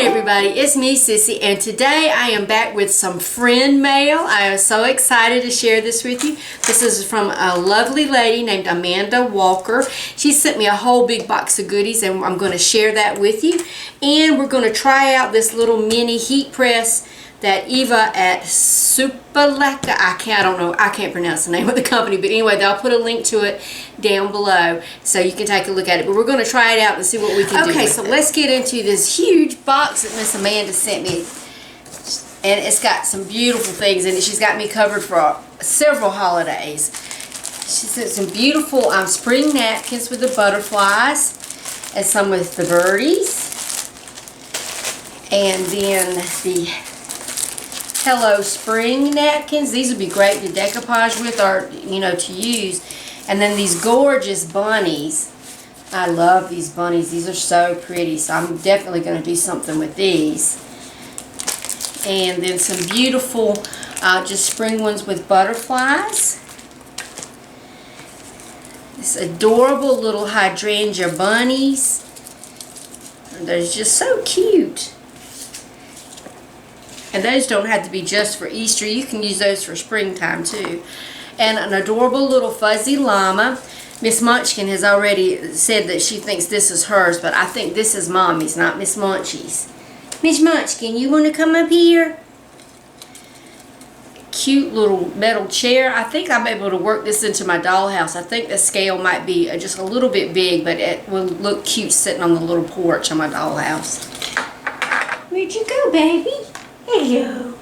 Hi everybody, it's me Sissy, and today I am back with some friend mail. I am so excited to share this with you. This is from a lovely lady named Amanda Walker. She sent me a whole big box of goodies and I'm going to share that with you. And we're going to try out this little mini heat press that Eva at Supaleka, I can't pronounce the name of the company, but anyway, they'll put a link to it down below so you can take a look at it. But we're going to try it out and see what we can do. Okay, so let's get into this huge box that Miss Amanda sent me. And it's got some beautiful things in it. She's got me covered for several holidays. She sent some beautiful spring napkins with the butterflies and some with the birdies. And then the Hello Spring napkins. These would be great to decoupage with or, to use. And then these gorgeous bunnies. I love these bunnies. These are so pretty. So I'm definitely going to do something with these. And then some beautiful just spring ones with butterflies. This adorable little hydrangea bunnies. They're just so cute. And those don't have to be just for Easter. You can use those for springtime too. And an adorable little fuzzy llama. Miss Munchkin has already said that she thinks this is hers, but I think this is Mommy's, not Miss Munchie's. Miss Munchkin, you want to come up here? Cute little metal chair. I think I'm able to work this into my dollhouse. I think the scale might be just a little bit big, but it will look cute sitting on the little porch on my dollhouse. Where'd you go, baby? Hello.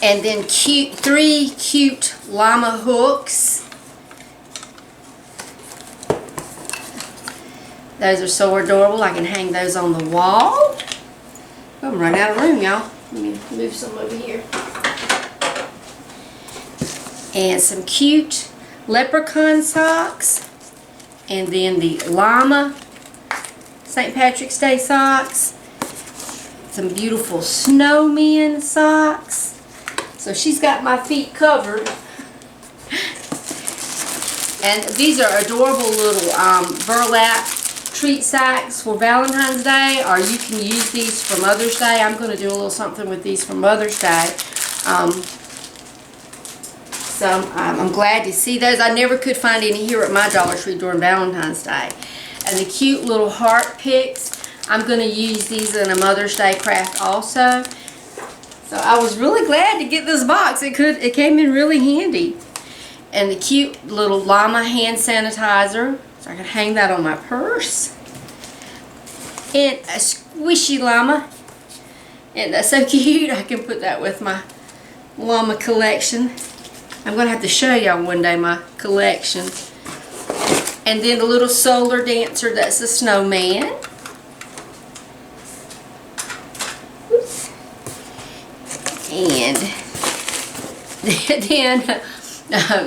And then three cute llama hooks. Those are so adorable. I can hang those on the wall. Oh, I'm running out of room, y'all. Let me move some over here. And some cute leprechaun socks. And then the llama St. Patrick's Day socks. Some beautiful snowman socks. So she's got my feet covered. And these are adorable little burlap treat sacks for Valentine's Day, or you can use these for Mother's Day. I'm going to do a little something with these for Mother's Day. So I'm glad to see those. I never could find any here at my Dollar Tree during Valentine's Day. And the cute little heart picks. I'm going to use these in a Mother's Day craft also. So I was really glad to get this box. It came in really handy. And the cute little llama hand sanitizer. So I can hang that on my purse. And a squishy llama. And that's so cute. I can put that with my llama collection. I'm going to have to show y'all one day my collection. And then the little solar dancer, that's a snowman. And then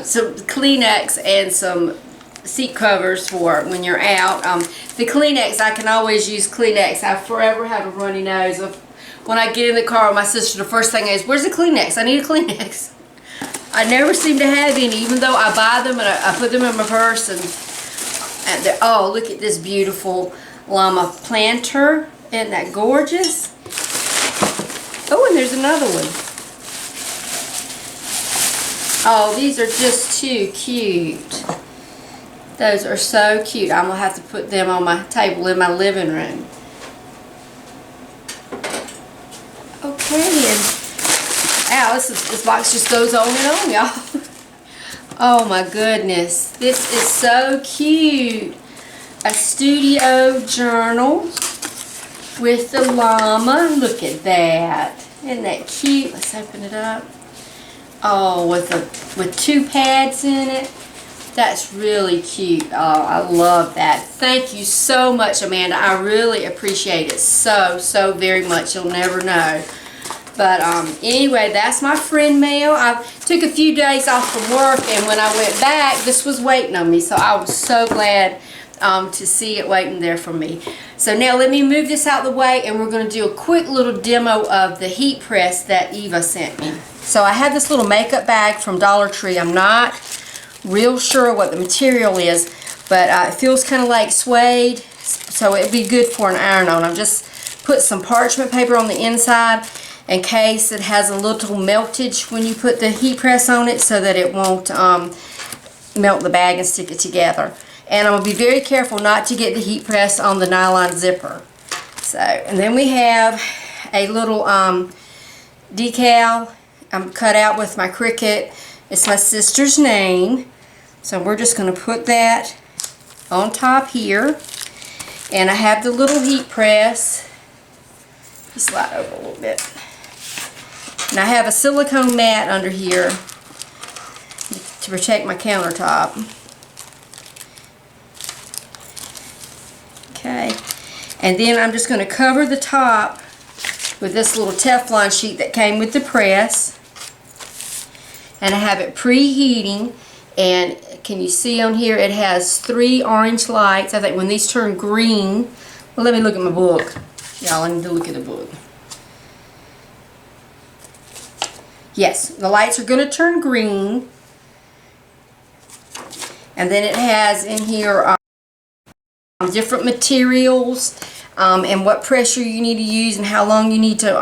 some Kleenex and some seat covers for when you're out. The Kleenex, I can always use Kleenex. I forever have a runny nose. When I get in the car with my sister, the first thing is, where's the Kleenex? I need a Kleenex. I never seem to have any, even though I buy them and I put them in my purse. And oh, look at this beautiful llama planter. Isn't that gorgeous? Oh, and there's another one. Oh, these are just too cute. Those are so cute. I'm going to have to put them on my table in my living room. Okay, and ow, this box just goes on and on, y'all. Oh my goodness. This is so cute. A studio journal with the llama. Look at that. Isn't that cute? Let's open it up. Oh, with two pads in it. That's really cute. Oh, I love that. Thank you so much, Amanda. I really appreciate it so very much. You'll never know. But anyway, that's my friend mail. I took a few days off from work, and when I went back, this was waiting on me. So I was so glad to see it waiting there for me. So now let me move this out of the way, and we're going to do a quick little demo of the heat press that Eva sent me. So I have this little makeup bag from Dollar Tree. I'm not real sure what the material is, but it feels kind of like suede, so it'd be good for an iron-on. I'm just put some parchment paper on the inside in case it has a little meltage when you put the heat press on it, so that it won't melt the bag and stick it together. And I'm going to be very careful not to get the heat press on the nylon zipper. So, and then we have a little decal I'm cut out with my Cricut. It's my sister's name. So we're just going to put that on top here. And I have the little heat press. You slide over a little bit. And I have a silicone mat under here to protect my countertop. Okay. And then I'm just going to cover the top with this little Teflon sheet that came with the press. And I have it preheating. And can you see on here it has 3 orange lights. I think when these turn green, well, let me look at my book. Y'all, I need to look at the book. Yes, the lights are going to turn green. And then it has in here different materials and what pressure you need to use and how long you need to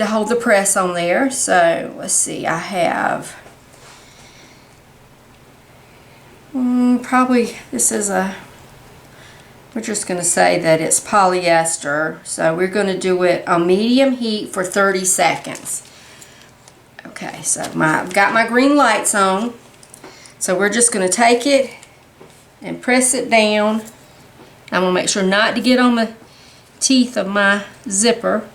hold the press on there. So let's see, I have probably, this is a, we're just going to say that it's polyester. So we're going to do it on medium heat for 30 seconds. Okay, so I've got my green lights on. So we're just going to take it and press it down. I'm going to make sure not to get on the teeth of my zipper.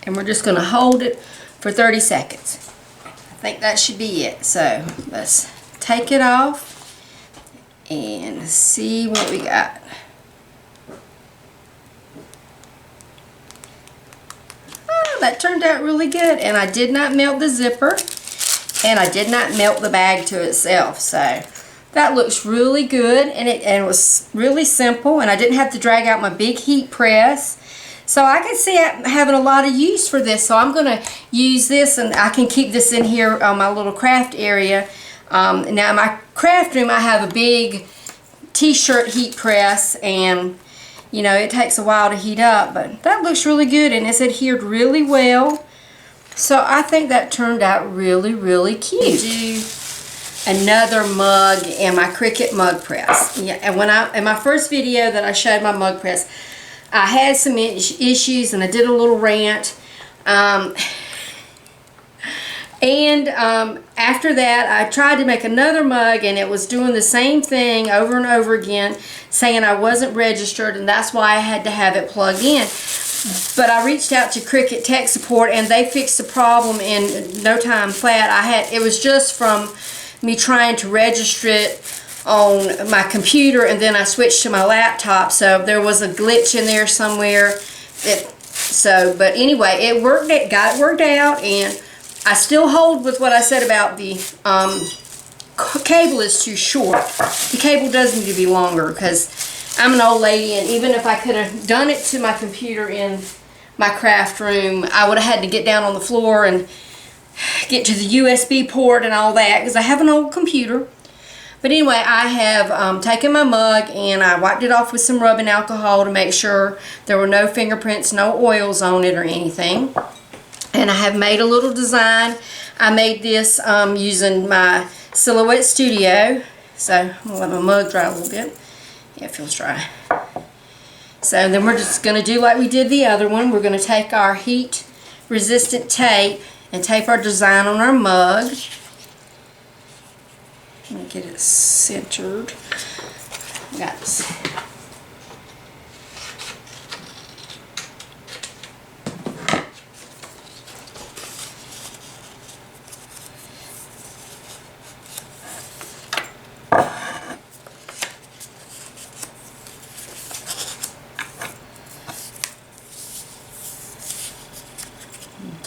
And we're just going to hold it for 30 seconds. I think that should be it. So let's take it off and see what we got. Oh, that turned out really good. And I did not melt the zipper. And I did not melt the bag to itself. So that looks really good. And it was really simple. And I didn't have to drag out my big heat press. So I can see having a lot of use for this. So I'm going to use this, and I can keep this in here on my little craft area. Now in my craft room I have a big t-shirt heat press, and you know it takes a while to heat up, but that looks really good and it's adhered really well. So I think that turned out really, really cute. Do another mug in my Cricut mug press. Yeah, and when in my first video that I showed my mug press, I had some issues and I did a little rant. After that, I tried to make another mug, and it was doing the same thing over and over again, saying I wasn't registered, and that's why I had to have it plugged in. But I reached out to Cricut tech support, and they fixed the problem in no time flat. It was just from me trying to register it on my computer, and then I switched to my laptop, so there was a glitch in there somewhere. But anyway, it worked. It got it worked out, and I still hold with what I said about the cable is too short. The cable does need to be longer, because I'm an old lady, and even if I could have done it to my computer in my craft room, I would have had to get down on the floor and get to the USB port and all that, because I have an old computer. But anyway, I have taken my mug and I wiped it off with some rubbing alcohol to make sure there were no fingerprints, no oils on it or anything. And I have made a little design. I made this using my Silhouette Studio. So I'm going to let my mug dry a little bit. Yeah, it feels dry. So then we're just going to do like we did the other one. We're going to take our heat resistant tape and tape our design on our mug. Let me get it centered. Got this.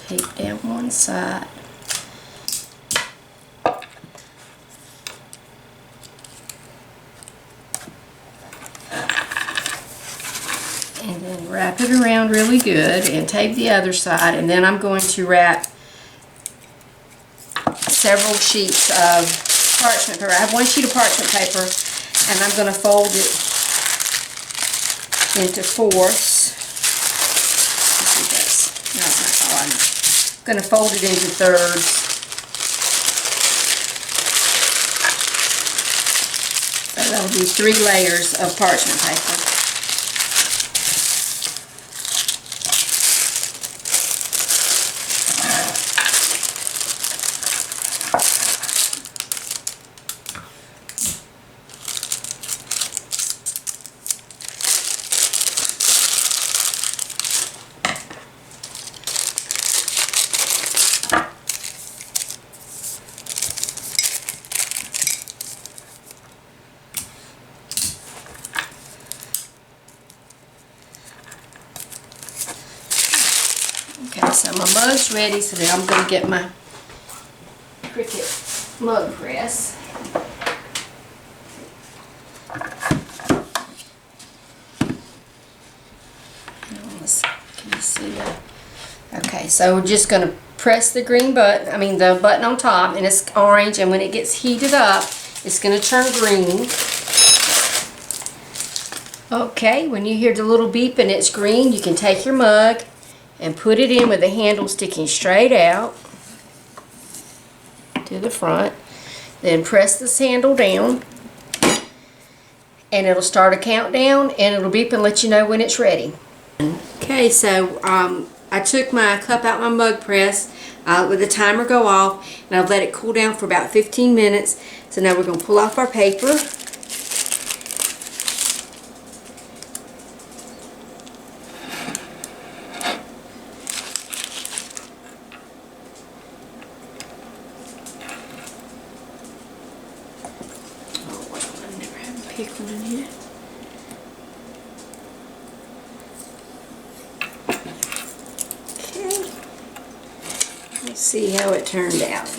Tape down one side. And then wrap it around really good and tape the other side, and then I'm going to wrap several sheets of parchment paper. I have one sheet of parchment paper, and I'm going to fold it into fourths. Let's see this. No, it's not. Oh, I'm going to fold it into thirds. So that'll be 3 layers of parchment paper. Okay, so my mug's ready, so then I'm going to get my Cricut mug press. Can you see that? Okay, so we're just going to press the green button, the button on top, and it's orange, and when it gets heated up, it's going to turn green. Okay, when you hear the little beep and it's green, you can take your mug and put it in with the handle sticking straight out to the front. Then press this handle down and it'll start a countdown and it'll beep and let you know when it's ready. Okay, so I took my cup out my mug press, let the timer go off, and I've let it cool down for about 15 minutes. So now we're going to pull off our paper. Pick one in here. Okay. Let's see how it turned out.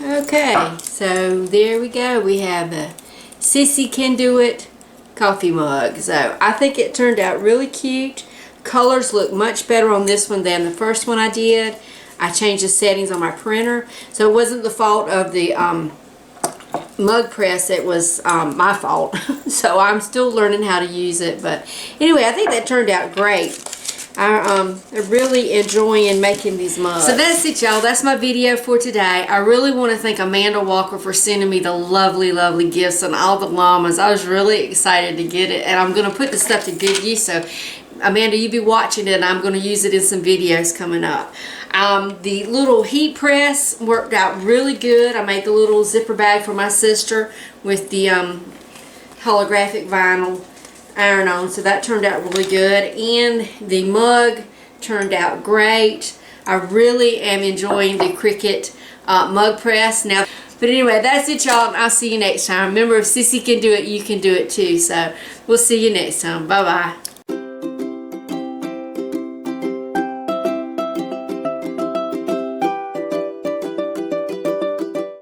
Okay, so there we go. We have a Sissy Can Do It coffee mug. So I think it turned out really cute. Colors look much better on this one than the first one I did. I changed the settings on my printer, so it wasn't the fault of the mug press. It was my fault. So I'm still learning how to use it, but anyway, I think that turned out great. I'm really enjoying making these mugs. So that's it, y'all. That's my video for today. I really want to thank Amanda Walker for sending me the lovely gifts and all the llamas. I was really excited to get it, and I'm going to put this stuff to good use. So Amanda, you be watching it, and I'm going to use it in some videos coming up. The little heat press worked out really good. I made the little zipper bag for my sister with the holographic vinyl iron-on, so that turned out really good. And the mug turned out great. I really am enjoying the Cricut mug press now. But anyway, that's it, y'all, and I'll see you next time. Remember, if Sissy can do it, you can do it too. So we'll see you next time. Bye-bye.